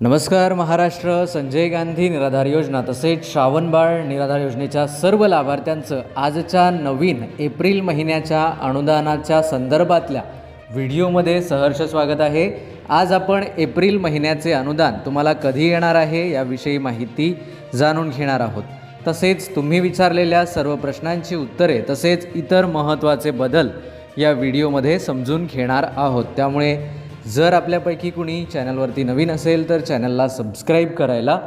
नमस्कार महाराष्ट्र. संजय गांधी निराधार योजना तसेच श्रावणबाळ निराधार योजनेच्या सर्व लाभार्थ्यांचं आजच्या नवीन एप्रिल महिन्याच्या अनुदानाच्या संदर्भातल्या व्हिडिओमध्ये सहर्ष स्वागत आहे. आज आपण एप्रिल महिन्याचे अनुदान तुम्हाला कधी येणार आहे याविषयी माहिती जाणून घेणार आहोत. तसेच तुम्ही विचारलेल्या सर्व प्रश्नांची उत्तरे तसेच इतर महत्त्वाचे बदल या व्हिडिओमध्ये समजून घेणार आहोत. त्यामुळे जर आपल्यापैकी कुणी चॅनलवरती नवीन असेल तर चॅनलला सबस्क्राईब करायला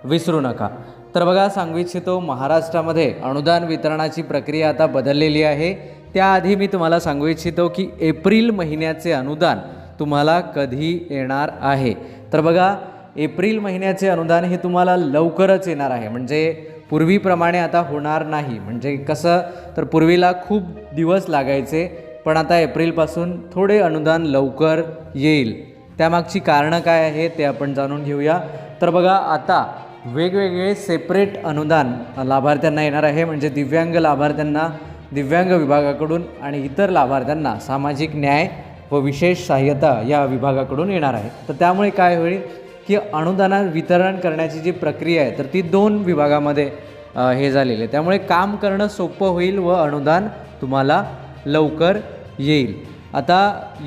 विसरू नका. तर बघा, सांगू इच्छितो महाराष्ट्रामध्ये अनुदान वितरणाची प्रक्रिया आता बदललेली आहे. त्याआधी मी तुम्हाला सांगू इच्छितो की एप्रिल महिन्याचे अनुदान तुम्हाला कधी येणार आहे. तर बघा, एप्रिल महिन्याचे अनुदान हे तुम्हाला लवकरच येणार आहे. म्हणजे पूर्वीप्रमाणे आता होणार नाही. म्हणजे कसं, तर पूर्वीला खूप दिवस लागायचे, पण आता एप्रिलपासून थोडे अनुदान लवकर येईल. त्यामागची कारणं काय आहे ते आपण जाणून घेऊया. तर बघा, आता वेगवेगळे सेपरेट अनुदान लाभार्थ्यांना येणार आहे. म्हणजे दिव्यांग लाभार्थ्यांना दिव्यांग विभागाकडून आणि इतर लाभार्थ्यांना सामाजिक न्याय व विशेष सहाय्यता या विभागाकडून येणार आहे. तर त्यामुळे काय होईल की अनुदान वितरण करण्याची जी प्रक्रिया आहे तर ती 2 विभागामध्ये हे झालेली आहे. त्यामुळे काम करणं सोपं होईल व अनुदान तुम्हाला लवकर येईल. आता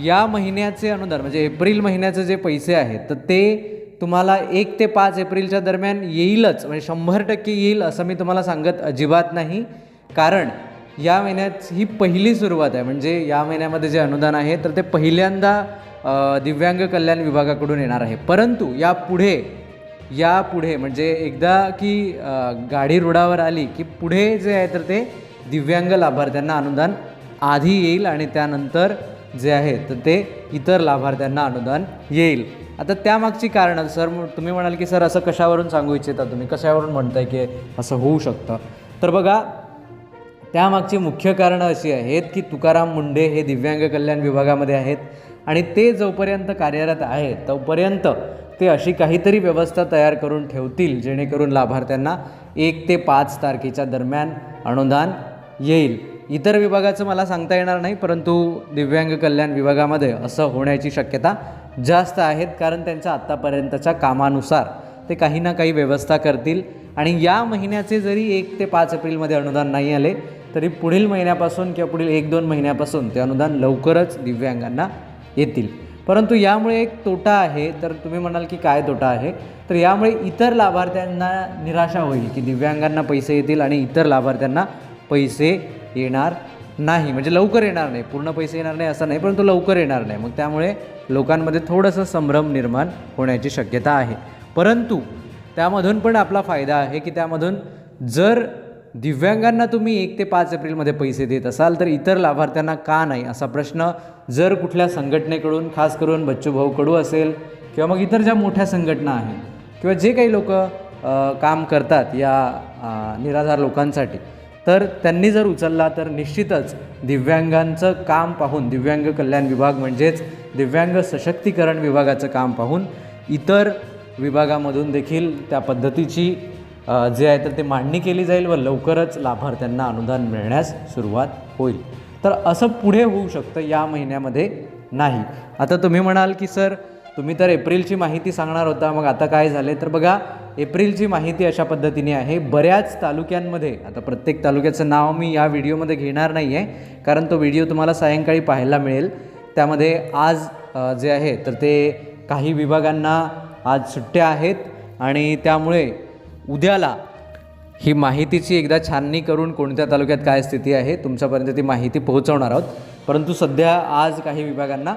या महिन्याचे अनुदान म्हणजे एप्रिल महिन्याचे जे पैसे आहेत तर ते तुम्हाला 1 ते 5 एप्रिलच्या दरम्यान येईलच. म्हणजे 100% येईल असं मी तुम्हाला सांगत अजिबात नाही. कारण या महिन्यात ही पहिली सुरुवात आहे. म्हणजे या महिन्यामध्ये जे अनुदान आहे तर ते पहिल्यांदा दिव्यांग कल्याण विभागाकडून येणार आहे. परंतु यापुढे म्हणजे एकदा की गाडी रुळावर आली की पुढे जे आहे तर ते दिव्यांग लाभार्थ्यांना अनुदान आधी येईल आणि त्यानंतर जे आहे तर ते इतर लाभार्थ्यांना अनुदान येईल. आता त्यामागची कारणं सर, तुम्ही म्हणाल की सर असं कशावरून सांगू इच्छिता, तुम्ही कशावरून म्हणताय की असं होऊ शकतं. तर बघा, त्यामागची मुख्य कारणं अशी आहेत की तुकाराम मुंढे हे दिव्यांग कल्याण विभागामध्ये आहेत आणि ते जोपर्यंत कार्यरत आहेत तोपर्यंत ते अशी काहीतरी व्यवस्था तयार करून ठेवतील जेणेकरून लाभार्थ्यांना 1 ते 5 तारखेच्या दरम्यान अनुदान येईल. इतर विभागाचं मला सांगता येणार नाही, परंतु दिव्यांग कल्याण विभागामध्ये असं होण्याची शक्यता जास्त आहेत. कारण त्यांच्या आत्तापर्यंतच्या कामानुसार ते काही ना काही व्यवस्था करतील. आणि या महिन्याचे जरी 1 ते 5 एप्रिलमध्ये अनुदान नाही आले तरी पुढील महिन्यापासून किंवा पुढील 1-2 महिन्यापासून ते अनुदान लवकरच दिव्यांगांना येतील. परंतु यामुळे एक तोटा आहे. तर तुम्ही म्हणाल की काय तोटा आहे, तर यामुळे इतर लाभार्थ्यांना निराशा होईल की दिव्यांगांना पैसे येतील आणि इतर लाभार्थ्यांना पैसे येणार नाही. म्हणजे लवकर येणार नाही, पूर्ण पैसे येणार नाही असं नाही, परंतु लवकर येणार नाही. मग त्यामुळे लोकांमध्ये थोडंसं संभ्रम निर्माण होण्याची शक्यता आहे. परंतु त्यामधून पण आपला फायदा आहे की त्यामधून जर दिव्यांगांना तुम्ही 1 ते 5 एप्रिलमध्ये पैसे देत असाल तर इतर लाभार्थ्यांना का नाही असा प्रश्न जर कुठल्या संघटनेकडून, खास करून बच्चूभाऊ कडू असेल किंवा मग इतर ज्या मोठ्या संघटना आहेत किंवा जे काही लोक काम करतात या निराधार लोकांसाठी, तर त्यांनी जर उचलला तर निश्चितच दिव्यांगांचं काम पाहून, दिव्यांग कल्याण विभाग म्हणजेच दिव्यांग सशक्तीकरण विभागाचं काम पाहून इतर विभागामधून देखील त्या पद्धतीची जे आहे तर ते मांडणी केली जाईल व लवकरच लाभार्थ्यांना अनुदान मिळण्यास सुरुवात होईल. तर असं पुढे होऊ शकतं, या महिन्यामध्ये नाही. आता तुम्ही म्हणाल की सर तुम्ही तर एप्रिलची माहिती सांगणार होता, मग आता काय झाले. तर बघा, एप्रिलची माहिती अशा पद्धतीने आहे. बऱ्याच तालुक्यांमध्ये, आता प्रत्येक तालुक्याचं नाव मी या व्हिडिओमध्ये घेणार नाही आहे कारण तो व्हिडिओ तुम्हाला सायंकाळी पाहायला मिळेल. त्यामध्ये आज जे आहे तर ते काही विभागांना आज सुट्ट्या आहेत आणि त्यामुळे उद्याला ही माहितीची एकदा छाननी करून कोणत्या तालुक्यात काय स्थिती आहे तुमच्यापर्यंत ती माहिती पोहोचवणार आहोत. परंतु सध्या आज काही विभागांना,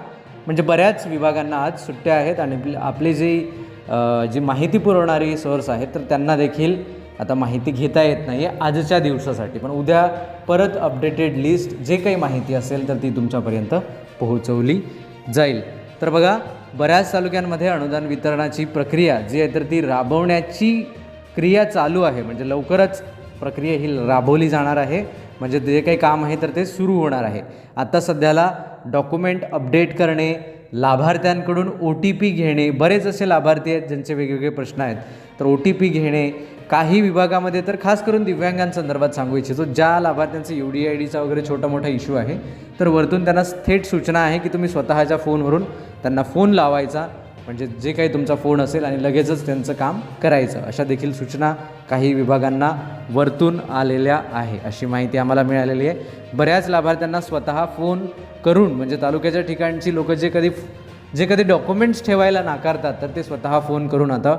म्हणजे बऱ्याच विभागांना आज सुट्ट्या आहेत आणि आपली जी माहिती पुरवणारी सोर्स आहेत तर त्यांना देखील आता माहिती घेता येत नाही आहे आजच्या दिवसासाठी. पण उद्या परत अपडेटेड लिस्ट जे काही माहिती असेल तर ती तुमच्यापर्यंत पोहोचवली जाईल. तर बघा, बऱ्याच तालुक्यांमध्ये अनुदान वितरणाची प्रक्रिया जी आहे तर ती राबवण्याची क्रिया चालू आहे. म्हणजे लवकरच प्रक्रिया ही राबवली जाणार आहे. म्हणजे जे काही काम आहे तर ते सुरू होणार आहे. आता सध्याला डॉक्युमेंट अपडेट करणे, लाभार्थ्यांकडून OTP घेणे, बरेच असे लाभार्थी आहेत ज्यांचे वेगवेगळे प्रश्न आहेत तर OTP घेणे. काही विभागामध्ये तर खास करून दिव्यांगांसंदर्भात सांगू इच्छितो, ज्या लाभार्थ्यांचं UDIDचा वगैरे छोटा मोठा इश्यू आहे तर वरतून त्यांना थेट सूचना आहे की तुम्ही स्वतःच्या फोनवरून त्यांना फोन लावायचा, म्हणजे जे काही तुमचा फोन असेल आणि लगेचच त्यांचं काम करायचं, अशा देखील सूचना काही विभागांना वरतून आलेल्या आहे, अशी माहिती आम्हाला मिळालेली आहे. बऱ्याच लाभार्थ्यांना स्वतः फोन करून, म्हणजे तालुक्याच्या ठिकाणची लोक जे कधी डॉक्युमेंट्स ठेवायला नाकारतात, तर ते स्वतः फोन करून आता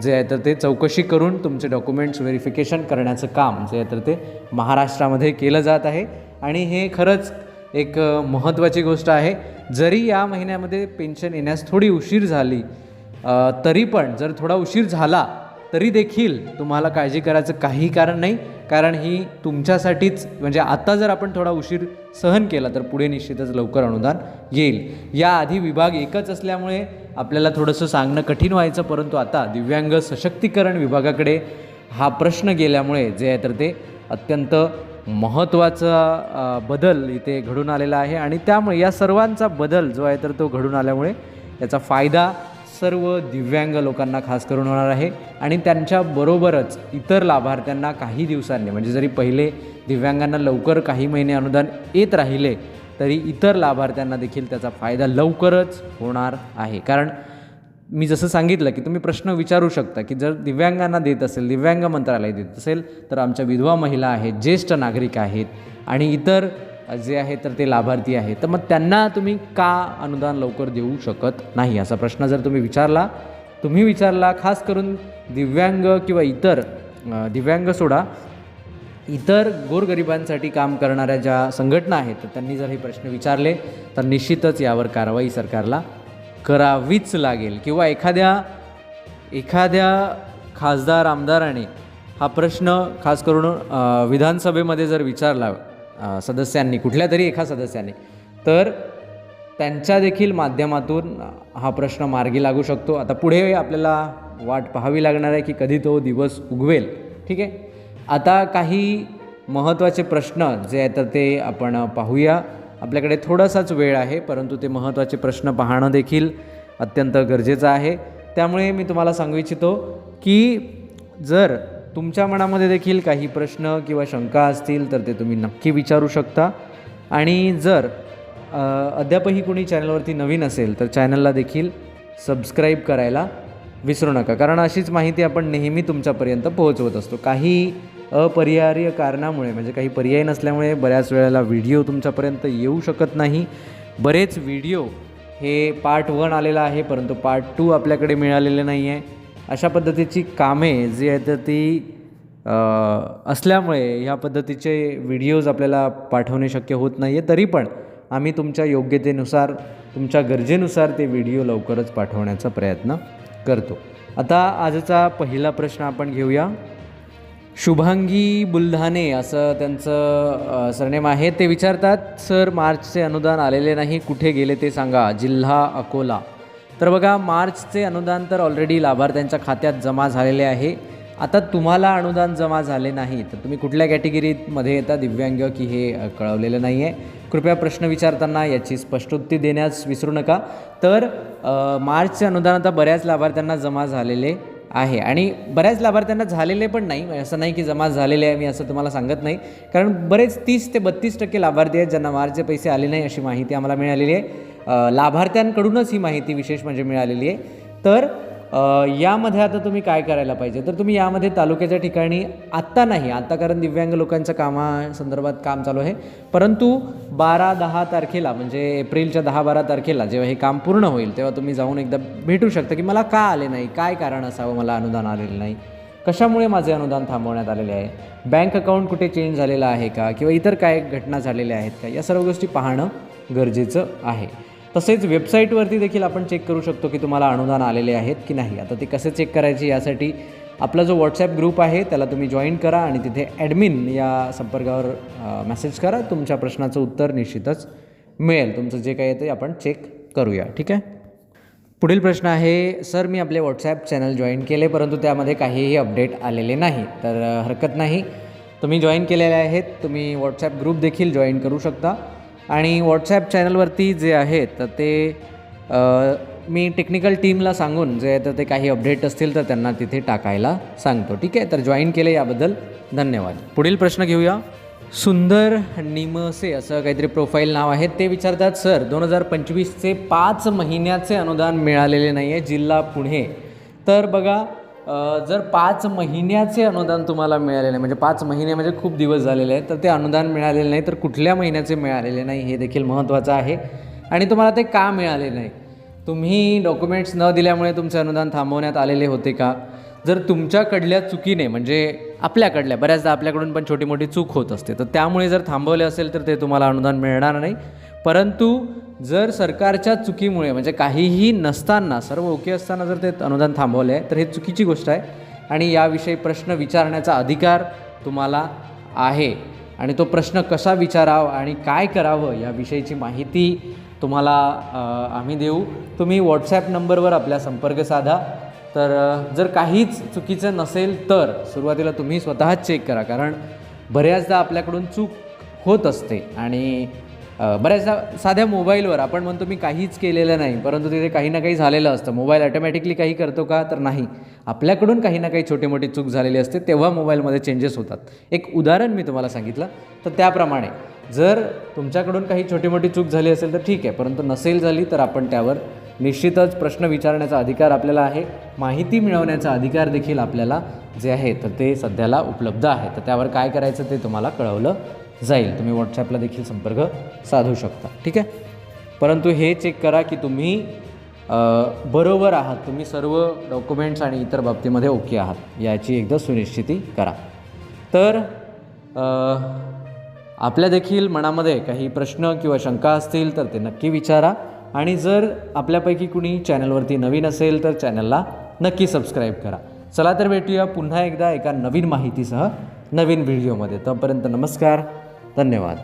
जे आहे तर ते चौकशी करून तुमचे डॉक्युमेंट्स व्हेरिफिकेशन करण्याचं काम जे आहे तर ते महाराष्ट्रामध्ये केलं जात आहे. आणि हे खरंच एक महत्त्वाची गोष्ट आहे. जरी या महिन्यामध्ये पेन्शन येण्यास थोडी उशीर झाली, तरी पण जर थोडा उशीर झाला तरी देखील तुम्हाला काळजी करायचं काही कारण नाही, कारण ही तुमच्यासाठीच, म्हणजे आता जर आपण थोडा उशीर सहन केला तर पुढे निश्चितच लवकर अनुदान येईल. याआधी विभाग एकच असल्यामुळे आपल्याला थोडंसं सांगणं कठीण व्हायचं, परंतु आता दिव्यांग सशक्तीकरण विभागाकडे हा प्रश्न गेल्यामुळे जे आहे तर ते अत्यंत महत्त्वाचा बदल इथे घडून आलेला आहे. आणि त्यामुळे या सर्वांचा बदल जो आहे तर तो घडून आल्यामुळे याचा फायदा सर्व दिव्यांग लोकांना खास करून होणार आहे. आणि त्यांच्याबरोबरच इतर लाभार्थ्यांना काही दिवसांनी, म्हणजे जरी पहिले दिव्यांगांना लवकर काही महिने अनुदान येत राहिले तरी इतर लाभार्थ्यांना देखील त्याचा फायदा लवकरच होणार आहे. कारण मी जसं सांगितलं की तुम्ही प्रश्न विचारू शकता की जर दिव्यांगांना देत असेल, दिव्यांग मंत्रालय देत असेल, तर आमच्या विधवा महिला आहेत, ज्येष्ठ नागरिक आहेत आणि इतर जे आहे तर ते लाभार्थी आहेत, तर मग त्यांना तुम्ही का अनुदान लवकर देऊ शकत नाही, असा प्रश्न जर तुम्ही विचारला खास करून दिव्यांग किंवा इतर दिव्यांग सोडा, इतर गोरगरिबांसाठी काम करणाऱ्या ज्या संघटना आहेत, तर त्यांनी जर हे प्रश्न विचारले तर निश्चितच यावर कारवाई सरकारला करावीच लागेल. किंवा एखाद्या खासदार आमदाराने हा प्रश्न खास करून विधानसभेमध्ये जर विचारला सदस्यांनी, कुठल्या तरी एका सदस्याने, तर त्यांच्या देखील माध्यमातून हा प्रश्न मार्गी लागू शकतो. आता पुढे आपल्याला वाट पाहावी लागणार आहे की कधी तो दिवस उगवेल. ठीक आहे, आता काही महत्त्वाचे प्रश्न जे आहेत तर ते आपण पाहूया. आपल्याकडे थोडासाच वेळ आहे, परंतु ते महत्त्वाचे प्रश्न पाहणं देखील अत्यंत गरजेचं आहे. त्यामुळे मी तुम्हाला सांगू इच्छितो की जर तुमच्या मनामध्ये देखील काही प्रश्न किंवा शंका असतील तर ते तुम्ही नक्की विचारू शकता. आणि जर अद्यापही कोणी चॅनलवरती नवीन असेल तर चॅनलला देखील सबस्क्राईब करायला विसरू नका, कारण अशीच माहिती आपण नेहमी तुमच्यापर्यंत पोहोचवत असतो. काही अपरिहार्य कारणामुळे, म्हणजे काही पर्याय नसल्यामुळे बऱ्याच वेळेला व्हिडिओ तुमच्यापर्यंत येऊ शकत नाही. बरेच व्हिडिओ हे पार्ट 1 आलेला आहे, परंतु पार्ट 2 आपल्याकडे मिळालेले नाही आहे. अशा पद्धतीची कामे जी आहेत तर ती असल्यामुळे ह्या पद्धतीचे व्हिडिओज आपल्याला पाठवणे शक्य होत नाही आहे. तरी पण आम्ही तुमच्या योग्यतेनुसार, तुमच्या गरजेनुसार ते व्हिडिओ लवकरच पाठवण्याचा प्रयत्न करतो. आता आजचा पहिला प्रश्न आपण घेऊया. शुभांगी बुलढाणे असं त्यांचं सरनेम आहे. ते विचारतात, सर मार्चचे अनुदान आलेले नाही, कुठे गेले ते सांगा, जिल्हा अकोला. तर बघा, मार्चचे अनुदान तर ऑलरेडी लाभार्थ्यांच्या खात्यात जमा झालेले आहे. आता तुम्हाला अनुदान जमा झाले नाही तर तुम्ही कुठल्या कॅटेगरीमध्ये येता, दिव्यांग की हे कळवलेलं नाही आहे. कृपया प्रश्न विचारताना याची स्पष्टोक्ती देण्यास विसरू नका. तर मार्चचे अनुदान आता बऱ्याच लाभार्थ्यांना जमा झालेले आहे आणि बऱ्याच लाभार्थ्यांना झालेले पण नाही, असं नाही की जमा झालेले आहे मी असं तुम्हाला सांगत नाही, कारण बरेच 30 ते 32% लाभार्थी आहेत ज्यांना मार्चचे पैसे आले नाही अशी माहिती आम्हाला मिळालेली आहे. लाभार्थ्यांकडूनच ही माहिती विशेष म्हणजे मिळालेली आहे. तर यामध्ये आता तुम्ही काय करायला पाहिजे, तर तुम्ही यामध्ये तालुक्याच्या ठिकाणी आत्ता नाही, आता कारण दिव्यांग लोकांच्या कामासंदर्भात काम चालू आहे, परंतु 12-10 तारखेला, म्हणजे एप्रिलच्या 10-12 तारखेला जेव्हा हे काम पूर्ण होईल तेव्हा तुम्ही जाऊन एकदा भेटू शकता की मला का आले नाही, काय कारण असावं मला अनुदान आलेलं नाही, कशामुळे माझे अनुदान थांबवण्यात आलेले आहे, बँक अकाउंट कुठे चेंज झालेलं आहे का, किंवा इतर काय घटना झालेल्या आहेत का, या सर्व गोष्टी पाहणं गरजेचं आहे. तसेच वेबसाईटवरती देखील आपण चेक करू शकतो की तुम्हाला अनुदान आलेले आहेत की नाही. आता ते कसे चेक करायचे यासाठी आपला जो व्हॉट्सॲप ग्रुप आहे त्याला तुम्ही जॉईन करा आणि तिथे ॲडमिन या संपर्कावर मेसेज करा. तुमच्या प्रश्नाचं उत्तर निश्चितच मिळेल. तुमचं जे काही आहे ते आपण चेक करूया. ठीक आहे. पुढील प्रश्न आहे, सर मी आपले व्हॉट्सॲप चॅनल जॉईन केले परंतु त्यामध्ये काहीही अपडेट आलेले नाही. तर हरकत नाही, तुम्ही जॉईन केलेले आहेत, तुम्ही व्हॉट्सॲप ग्रुप देखील जॉईन करू शकता. आणि व्हॉट्सॲप चॅनलवरती जे आहे तर ते मी टेक्निकल टीमला सांगून जे आहे तर ते काही अपडेट असतील तर त्यांना तिथे टाकायला सांगतो. ठीक आहे. तर जॉईन केले याबद्दल धन्यवाद. पुढील प्रश्न घेऊया. सुंदर निमसे असं काहीतरी प्रोफाईल नाव आहे. ते विचारतात, सर 2025चे 5 महिन्याचे अनुदान मिळालेले नाही आहे जिल्हा पुणे. तर बघा, जर 5 महिन्याचे अनुदान तुम्हाला मिळालेले नाही, म्हणजे 5 महिने म्हणजे खूप दिवस झालेले आहेत, तर ते अनुदान मिळालेले नाही, तर कुठल्या महिन्याचे मिळालेले नाही हे देखील महत्त्वाचं आहे. आणि तुम्हाला ते का मिळाले नाही, तुम्ही डॉक्युमेंट्स न दिल्यामुळे तुमचे अनुदान थांबवण्यात आलेले होते का? जर तुमच्याकडल्या चुकीने, म्हणजे आपल्याकडल्या, बऱ्याचदा आपल्याकडून पण छोटी मोठी चूक होत असते, तर त्यामुळे जर थांबवले असेल तर ते तुम्हाला अनुदान मिळणार नाही. परंतु जर सरकारच्या चुकीमुळे, म्हणजे काहीही नसताना, सर्व ओके असताना जर ते अनुदान थांबवले आहे, तर हे चुकीची गोष्ट आहे आणि याविषयी प्रश्न विचारण्याचा अधिकार तुम्हाला आहे. आणि तो प्रश्न कसा विचारावा आणि काय करावं याविषयीची माहिती तुम्हाला आम्ही देऊ. तुम्ही व्हॉट्सॲप नंबरवर आपला संपर्क साधा. तर जर काहीच चुकीचं नसेल तर सुरुवातीला तुम्ही स्वतःच चेक करा, कारण बऱ्याचदा आपल्याकडून चूक होत असते. आणि बऱ्याचदा साध्या मोबाईलवर आपण म्हणतो मी काहीच केलेलं नाही, परंतु तिथे काही ना काही झालेलं असतं. मोबाईल ऑटोमॅटिकली काही करतो का? तर नाही, आपल्याकडून काही ना काही छोटी मोठी चूक झालेली असते, तेव्हा मोबाईलमध्ये चेंजेस होतात. एक उदाहरण मी तुम्हाला सांगितलं, तर त्याप्रमाणे जर तुमच्याकडून काही छोटी मोठी चूक झाली असेल तर ठीक आहे, परंतु नसेल झाली तर आपण त्यावर निश्चितच प्रश्न विचारण्याचा अधिकार आपल्याला आहे. माहिती मिळवण्याचा अधिकार देखील आपल्याला जे आहे तर ते सध्याला उपलब्ध आहे. तर त्यावर काय करायचं ते तुम्हाला कळवलं जाईल. तुम्ही व्हॉट्सॲपला देखील संपर्क साधू शकता, ठीक आहे. परंतु हे चेक करा की तुम्ही बरोबर आहात, तुम्ही सर्व डॉक्युमेंट्स आणि इतर बाबतीमध्ये ओके आहात, याची एकदा सुनिश्चिती करा. तर आपल्या देखील मनामध्ये काही प्रश्न किंवा शंका असतील तर ते नक्की विचारा. आणि जर आपल्यापैकी कुणी चॅनलवरती नवीन असेल तर चॅनलला नक्की सबस्क्राईब करा. चला तर भेटूया पुन्हा एकदा एका नवीन माहितीसह नवीन व्हिडिओमध्ये. तोपर्यंत नमस्कार, धन्यवाद.